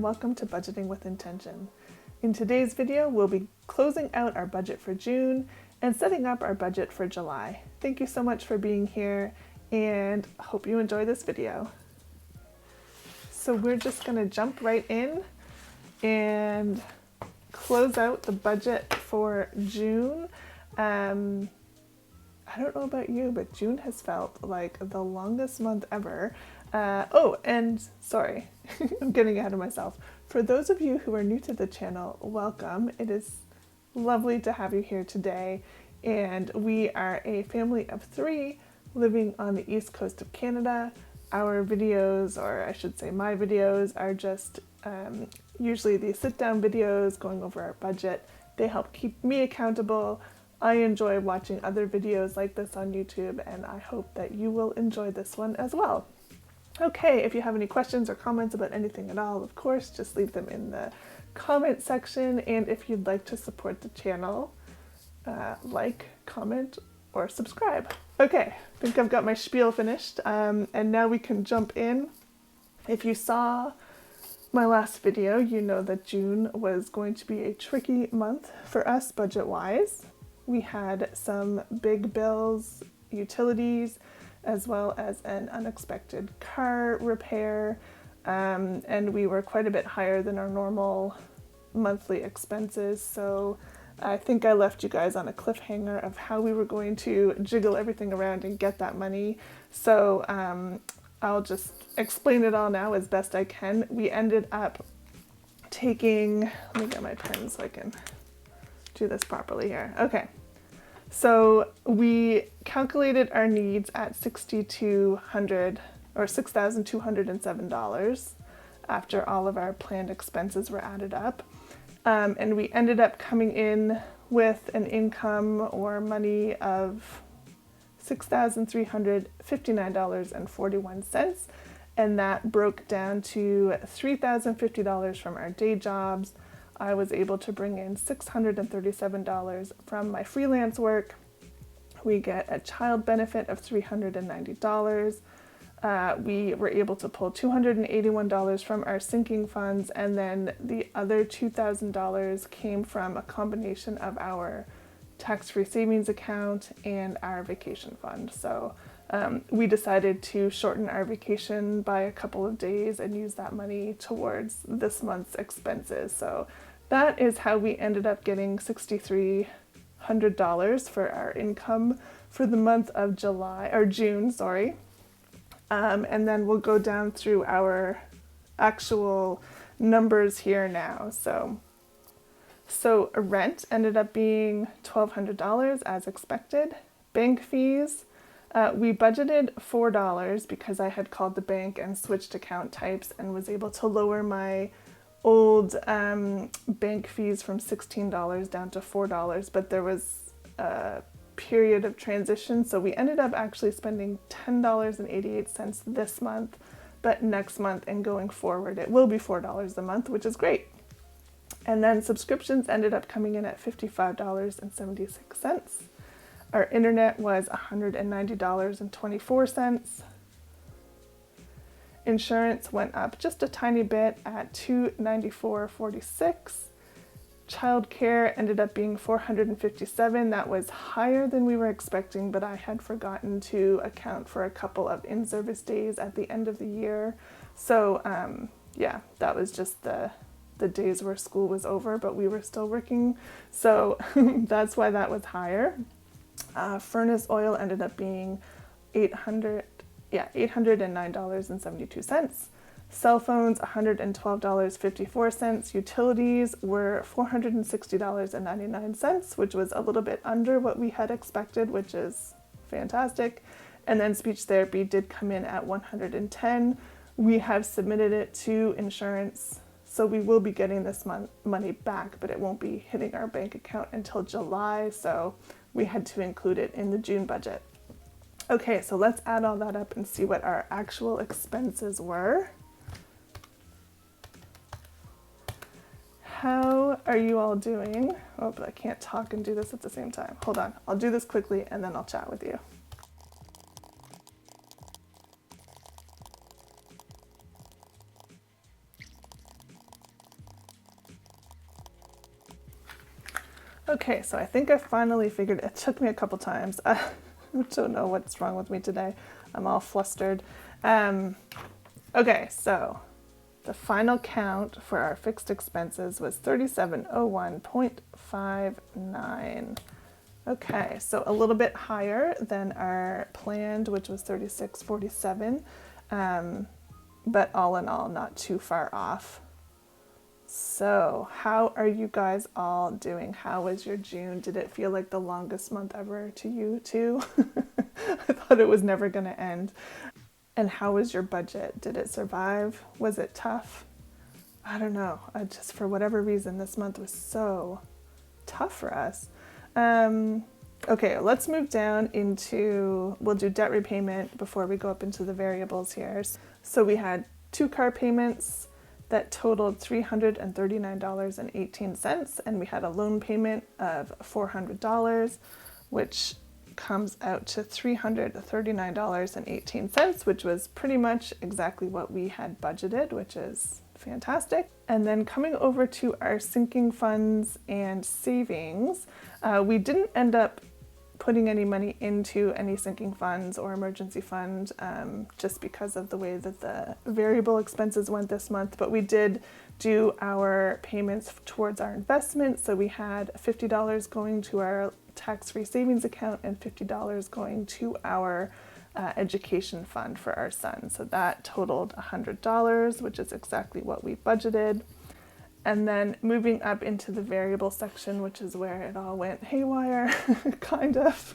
and welcome to Budgeting with Intention. In today's video, we'll be closing out our budget for June and setting up our budget for July. Thank you so much for being here and hope you enjoy this video. So we're just gonna jump right in and close out the budget for June. I don't know about you, but June has felt like the longest month ever. And sorry, I'm getting ahead of myself. For those of you who are new to the channel, welcome. It is lovely to have you here today. And we are a family of 3 living on the east coast of Canada. Our videos, or I should say my videos, are just usually the sit-down videos going over our budget. They help keep me accountable. I enjoy watching other videos like this on YouTube, and I hope that you will enjoy this one as well. Okay, if you have any questions or comments about anything at all, of course, just leave them in the comment section. And if you'd like to support the channel, like, comment, or subscribe. Okay, I think I've got my spiel finished, and now we can jump in. If you saw my last video, you know that June was going to be a tricky month for us budget-wise. We had some big bills, utilities, as well as an unexpected car repair, and we were quite a bit higher than our normal monthly expenses. So I think I left you guys on a cliffhanger of how we were going to jiggle everything around and get that money. So I'll just explain it all now as best I can. We ended up taking, let me get my pen so I can do this properly here. Okay. So we calculated our needs at $6,207 after all of our planned expenses were added up. And we ended up coming in with an income or money of $6,359.41. And that broke down to $3,050 from our day jobs. I was able to bring in $637 from my freelance work. We get a child benefit of $390. We were able to pull $281 from our sinking funds, and then the other $2,000 came from a combination of our tax-free savings account and our vacation fund. So we decided to shorten our vacation by a couple of days and use that money towards this month's expenses. So that is how we ended up getting $6,300 for our income for the month of June, sorry. And then we'll go down through our actual numbers here now. So rent ended up being $1,200 as expected. Bank fees, we budgeted $4 because I had called the bank and switched account types and was able to lower my old bank fees from $16 down to $4, but there was a period of transition, so we ended up actually spending $10.88 this month, but next month and going forward it will be $4 a month, which is great. And then subscriptions ended up coming in at $55.76. Our internet was $190.24. Insurance went up just a tiny bit at $294.46. Childcare ended up being $457. That was higher than we were expecting, but I had forgotten to account for a couple of in-service days at the end of the year. So yeah, that was just the days where school was over, but we were still working. So that's why that was higher. Furnace oil ended up being $809.72. Cell phones, $112.54. Utilities were $460.99, which was a little bit under what we had expected, which is fantastic. And then speech therapy did come in at $110. We have submitted it to insurance, so we will be getting this money back, but it won't be hitting our bank account until July, so we had to include it in the June budget. Okay, so let's add all that up and see what our actual expenses were. How are you all doing? Oh, but I can't talk and do this at the same time. Hold on, I'll do this quickly and then I'll chat with you. Okay, so I think I finally figured it. It took me a couple times. I don't know what's wrong with me today. I'm all flustered. Okay, so the final count for our fixed expenses was 3701.59. Okay, so a little bit higher than our planned, which was 3647, but all in all, not too far off. So how are you guys all doing? How was your June? Did it feel like the longest month ever to you too? I thought it was never going to end. And how was your budget? Did it survive? Was it tough? I don't know. I just, for whatever reason, this month was so tough for us. Okay, let's move down into, we'll do debt repayment before we go up into the variables here. So we had 2 car payments that totaled $339.18, and we had a loan payment of $400, which comes out to $339.18, which was pretty much exactly what we had budgeted, which is fantastic. And then coming over to our sinking funds and savings, we didn't end up putting any money into any sinking funds or emergency fund just because of the way that the variable expenses went this month, but we did do our payments towards our investments. So we had $50 going to our tax-free savings account and $50 going to our education fund for our son. So that totaled $100, which is exactly what we budgeted. And then moving up into the variable section, which is where it all went haywire, kind of.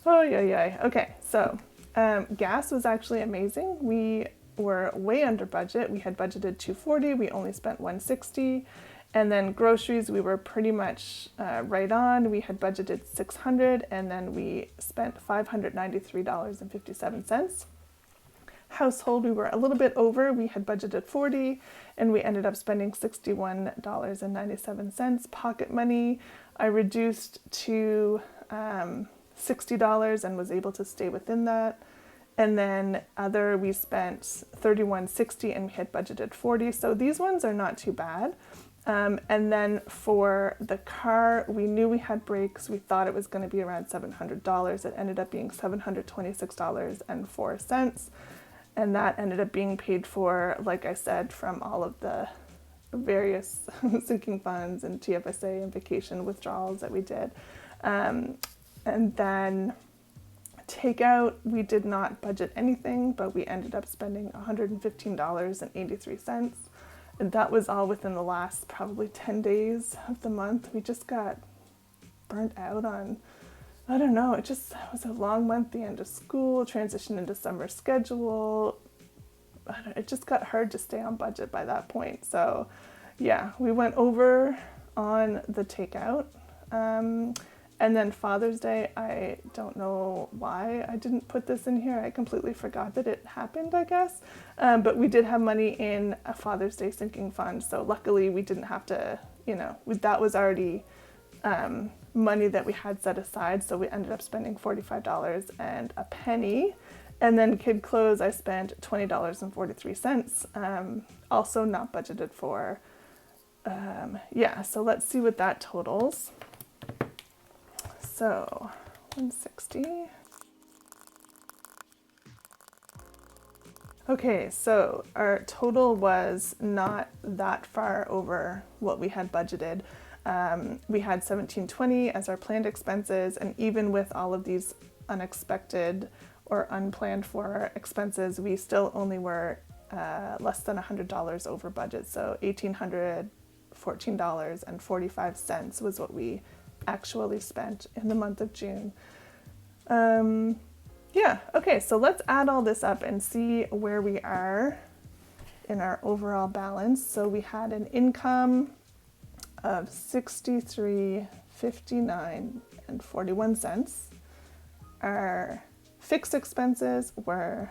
Oh, yeah. Okay, so gas was actually amazing. We were way under budget. We had budgeted $240, we only spent $160. And then groceries, we were pretty much right on. We had budgeted $600, and then we spent $593.57. Household, we were a little bit over. We had budgeted $40, and we ended up spending $61.97. Pocket money, I reduced to $60 and was able to stay within that. And then other, we spent $31.60, and we had budgeted $40. So these ones are not too bad. And then for the car, we knew we had brakes. We thought it was going to be around $700. It ended up being $726.04. And that ended up being paid for, like I said, from all of the various sinking funds and TFSA and vacation withdrawals that we did. And then takeout, we did not budget anything, but we ended up spending $115.83. And that was all within the last probably 10 days of the month. We just got burnt out on, I don't know, it was a long month, the end of school, transition into summer schedule. It just got hard to stay on budget by that point. So yeah, we went over on the takeout. And then Father's Day, I don't know why I didn't put this in here. I completely forgot that it happened, I guess. But we did have money in a Father's Day sinking fund. So luckily we didn't have to, that was already money that we had set aside. So we ended up spending $45 and a penny. And then kid clothes, I spent $20.43. Also not budgeted for. So let's see what that totals. So 160. Okay, so our total was not that far over what we had budgeted. We had $17.20 as our planned expenses, and even with all of these unexpected or unplanned for expenses, we still only were less than $100 over budget. So $1,814.45 was what we actually spent in the month of June. Okay, so let's add all this up and see where we are in our overall balance. So we had an income of $63.59.41. Our fixed expenses were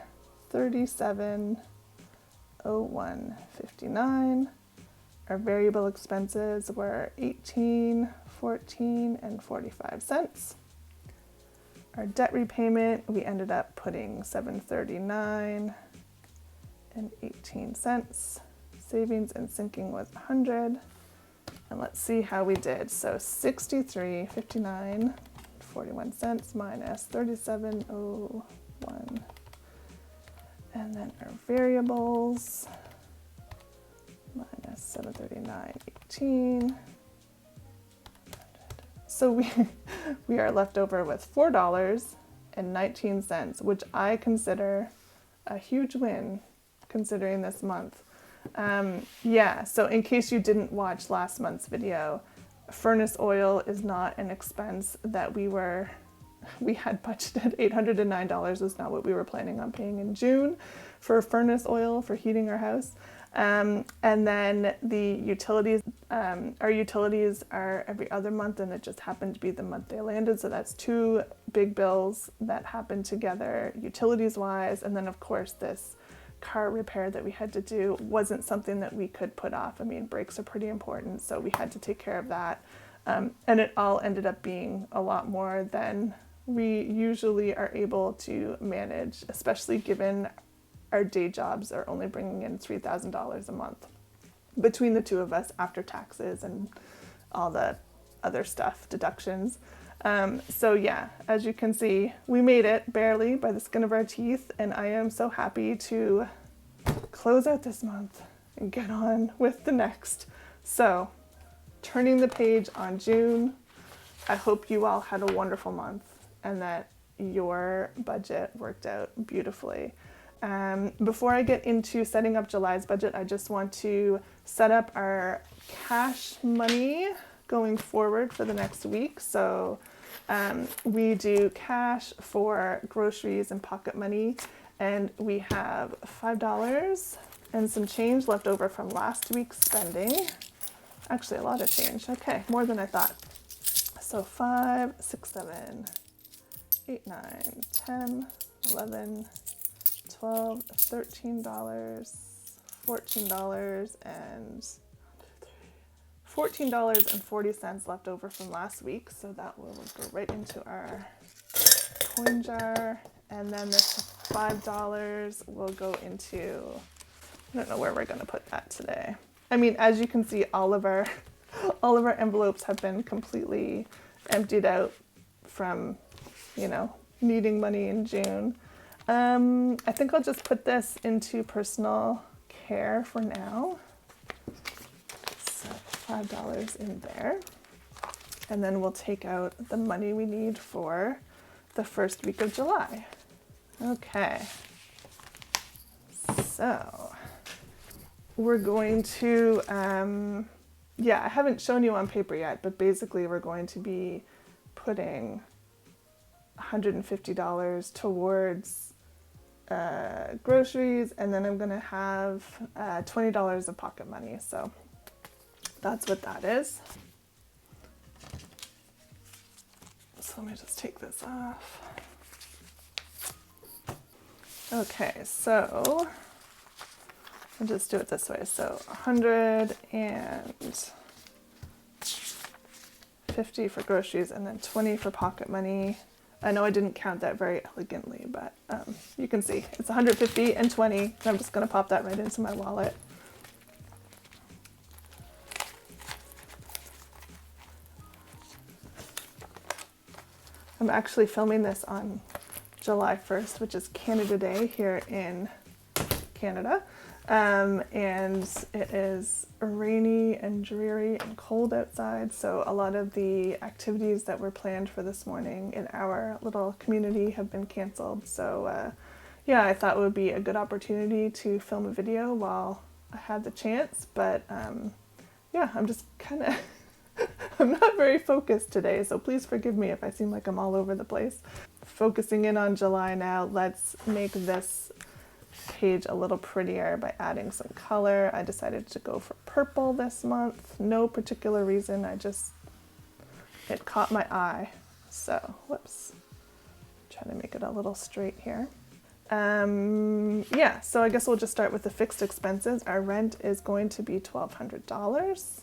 $37.01.59. Our variable expenses were $18.14.45. Our debt repayment, we ended up putting $739.18. Savings and sinking was $100. And let's see how we did. So 63.59 minus 37.01. And then our variables minus 739.18. So we are left over with $4.19, which I consider a huge win considering this month. Yeah, so in case you didn't watch last month's video, furnace oil is not an expense that we had budgeted. $809 was not what we were planning on paying in June for furnace oil for heating our house. And then the utilities, our utilities are every other month, and it just happened to be the month they landed. So that's two big bills that happened together utilities wise. And then of course this car repair that we had to do wasn't something that we could put off. I mean, brakes are pretty important, so we had to take care of that. And it all ended up being a lot more than we usually are able to manage, especially given our day jobs are only bringing in $3,000 a month between the two of us after taxes and all the other stuff, deductions. So yeah, as you can see, we made it barely by the skin of our teeth, and I am so happy to close out this month and get on with the next. So, turning the page on June, I hope you all had a wonderful month and that your budget worked out beautifully. Before I get into setting up July's budget, I just want to set up our cash money going forward for the next week. So we do cash for groceries and pocket money, and we have $5 and some change left over from last week's spending. Actually, a lot of change. Okay, more than I thought. So 5, 6, 7, 8, 9, 10, 11, 12, $13, $14, and $14.40 left over from last week. So that will go right into our coin jar. And then this $5 will go into, I don't know where we're going to put that today. I mean, as you can see, all of our envelopes have been completely emptied out from, needing money in June. I think I'll just put this into personal care for now. So $5 in there. And then we'll take out the money we need for the first week of July. Okay. So we're going to, I haven't shown you on paper yet, but basically we're going to be putting $150 towards groceries, and then I'm going to have $20 of pocket money. So that's what that is. So let me just take this off. Okay, so I'll just do it this way. So 150 for groceries and then 20 for pocket money. I know I didn't count that very elegantly, but you can see it's 150 and 20. And I'm just going to pop that right into my wallet. I'm actually filming this on July 1st, which is Canada Day here in Canada. And it is rainy and dreary and cold outside, so a lot of the activities that were planned for this morning in our little community have been canceled. So I thought it would be a good opportunity to film a video while I had the chance, but I'm just kind of I'm not very focused today, so please forgive me if I seem like I'm all over the place. Focusing in on July now, let's make this page a little prettier by adding some color. I decided to go for purple this month. No particular reason, it caught my eye. So, whoops. Trying to make it a little straight here. So I guess we'll just start with the fixed expenses. Our rent is going to be $1,200.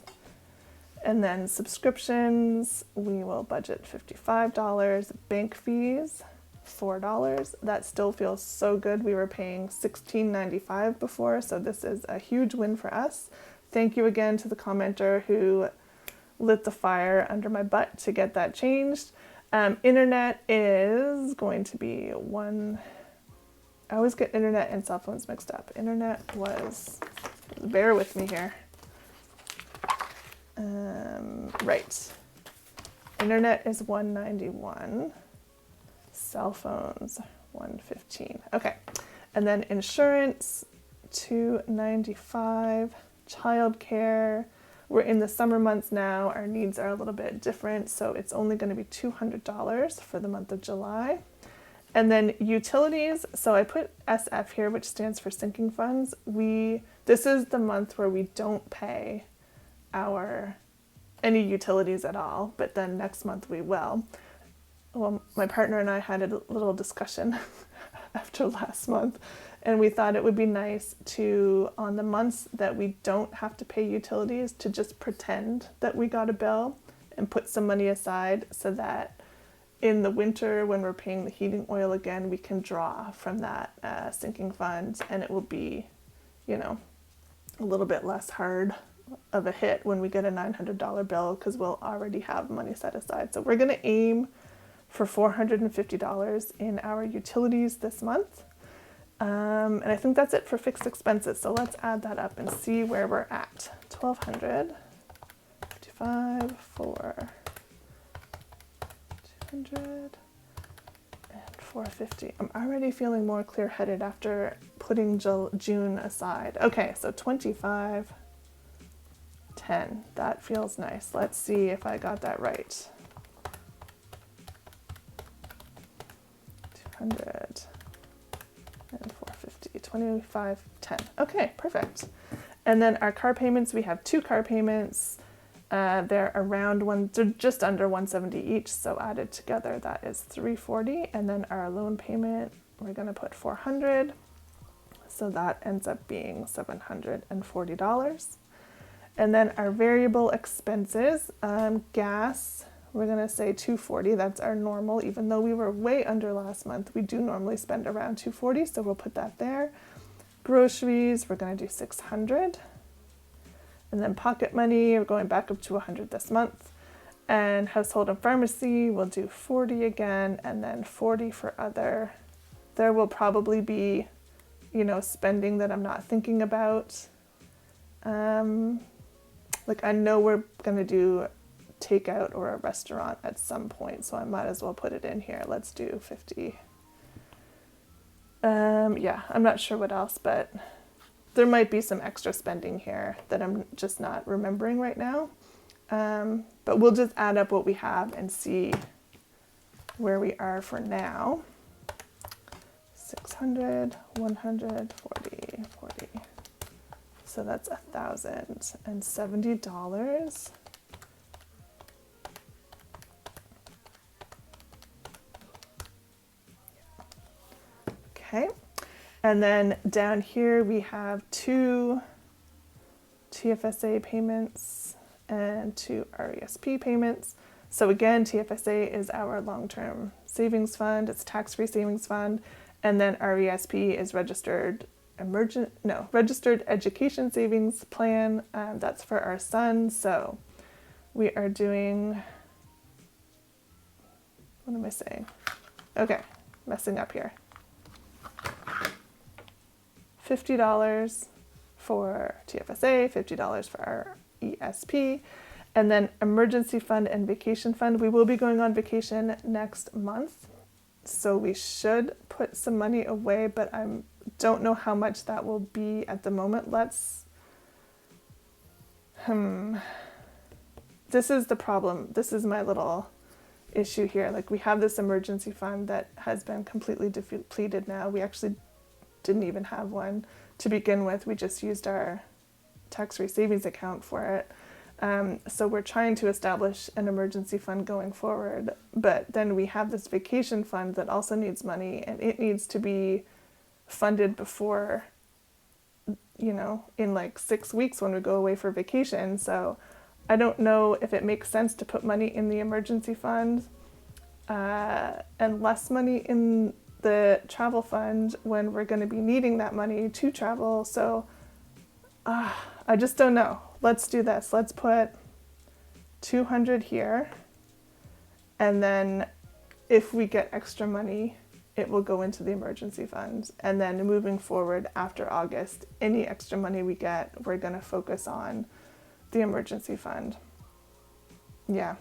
And then subscriptions, we will budget $55. Bank fees, $4. That still feels so good. We were paying $16.95 before, so this is a huge win for us. Thank you again to the commenter who lit the fire under my butt to get that changed. Internet is going to be I always get internet and cell phones mixed up. Internet was, bear with me here. Right. Internet is $191. Cell phones, $115. Okay. And then insurance, $295. Childcare. We're in the summer months now. Our needs are a little bit different, so it's only going to be $200 for the month of July. And then utilities, so I put SF here, which stands for sinking funds. This is the month where we don't pay any utilities at all, but then next month we will. Well, my partner and I had a little discussion after last month, and we thought it would be nice to, on the months that we don't have to pay utilities, to just pretend that we got a bill and put some money aside so that in the winter when we're paying the heating oil again, we can draw from that sinking fund, and it will be, a little bit less hard of a hit when we get a $900 bill because we'll already have money set aside. So we're going to aim for $450 in our utilities this month. And I think that's it for fixed expenses. So let's add that up and see where we're at. 1,200, 55, 4, 200, and 450. I'm already feeling more clear-headed after putting June aside. Okay, so 25, 10. That feels nice. Let's see if I got that right. 200 and 450, 25, 10. Okay, perfect. And then our car payments, we have 2 car payments. They're they're just under 170 each, so added together that is 340. And then our loan payment, we're going to put 400, so that ends up being $740. And then our variable expenses, gas, we're going to say 240. That's our normal. Even though we were way under last month, we do normally spend around 240, so we'll put that there. Groceries, we're going to do 600. And then pocket money, we're going back up to 100 this month. And household and pharmacy, we'll do 40 again, and then 40 for other. There will probably be, spending that I'm not thinking about. I know we're going to do takeout or a restaurant at some point, so I might as well put it in here. Let's do 50. Yeah, I'm not sure what else, but there might be some extra spending here that I'm just not remembering right now. But we'll just add up what we have and see where we are for now. 600, 100, 40, 40. So that's $1,070. Okay, and then down here we have 2 TFSA payments and 2 RESP payments. So again, TFSA is our long-term savings fund, it's tax-free savings fund, and then RESP is registered education savings plan. That's for our son. So we are doing, what am I saying? Okay, messing up here. $50 for TFSA, $50 for our ESP, and then emergency fund and vacation fund. We will be going on vacation next month, so we should put some money away, but I don't know how much that will be at the moment. This is the problem. This is my little issue here. We have this emergency fund that has been completely depleted now. We actually didn't even have one to begin with. We just used our tax-free savings account for it. So we're trying to establish an emergency fund going forward, but then we have this vacation fund that also needs money, and it needs to be funded before, in 6 weeks when we go away for vacation. So I don't know if it makes sense to put money in the emergency fund and less money in the travel fund when we're going to be needing that money to travel. So I just don't know. Let's do this. Let's put 200 here, and then if we get extra money, it will go into the emergency fund. And then moving forward after August, any extra money we get, we're going to focus on the emergency fund. Yeah.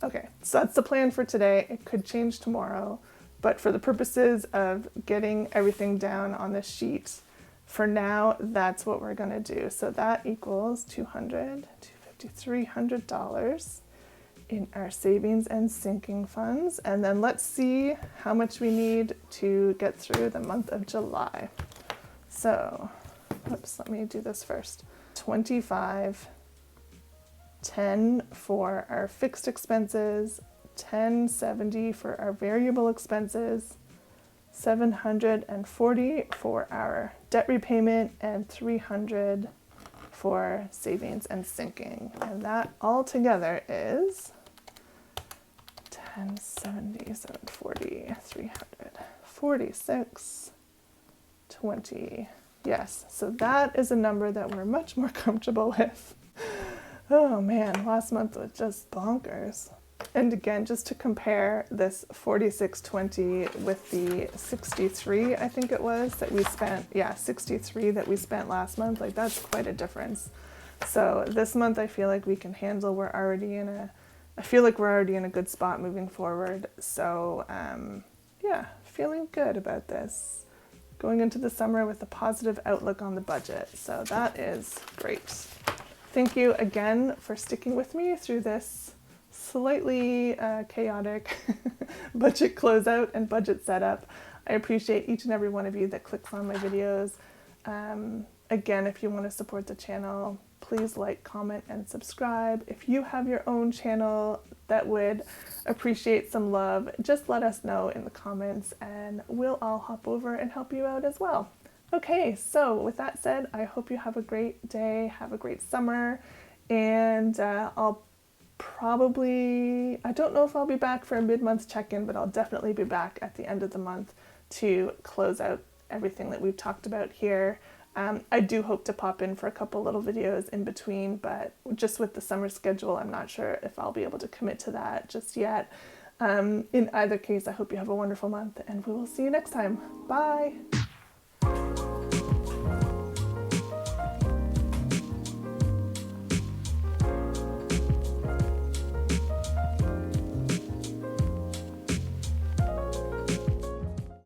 Okay, so that's the plan for today. It could change tomorrow, but for the purposes of getting everything down on this sheet, for now, that's what we're going to do. So that equals $250, $300 in our savings and sinking funds. And then let's see how much we need to get through the month of July. So, oops, let me do this first. 25, 10 for our fixed expenses, 1070 for our variable expenses, 740 for our debt repayment, and 300 for savings and sinking. And that all together is 1070, 740, 300, 46, 20. Yes, so that is a number that we're much more comfortable with. Oh man, last month was just bonkers. And again, just to compare this 4620 with the 63, I think it was, that we spent, 63 that we spent last month, like that's quite a difference. So this month I feel like we can handle, I feel like we're already in a good spot moving forward. So feeling good about this. Going into the summer with a positive outlook on the budget. So that is great. Thank you again for sticking with me through this slightly chaotic budget closeout and budget setup. I appreciate each and every one of you that clicks on my videos. Again, if you want to support the channel, please like, comment, and subscribe. If you have your own channel that would appreciate some love, just let us know in the comments and we'll all hop over and help you out as well. Okay, so with that said, I hope you have a great day, have a great summer, and I'll probably, I don't know if I'll be back for a mid-month check-in, but I'll definitely be back at the end of the month to close out everything that we've talked about here. I do hope to pop in for a couple little videos in between, but just with the summer schedule, I'm not sure if I'll be able to commit to that just yet. In either case, I hope you have a wonderful month, and we will see you next time. Bye!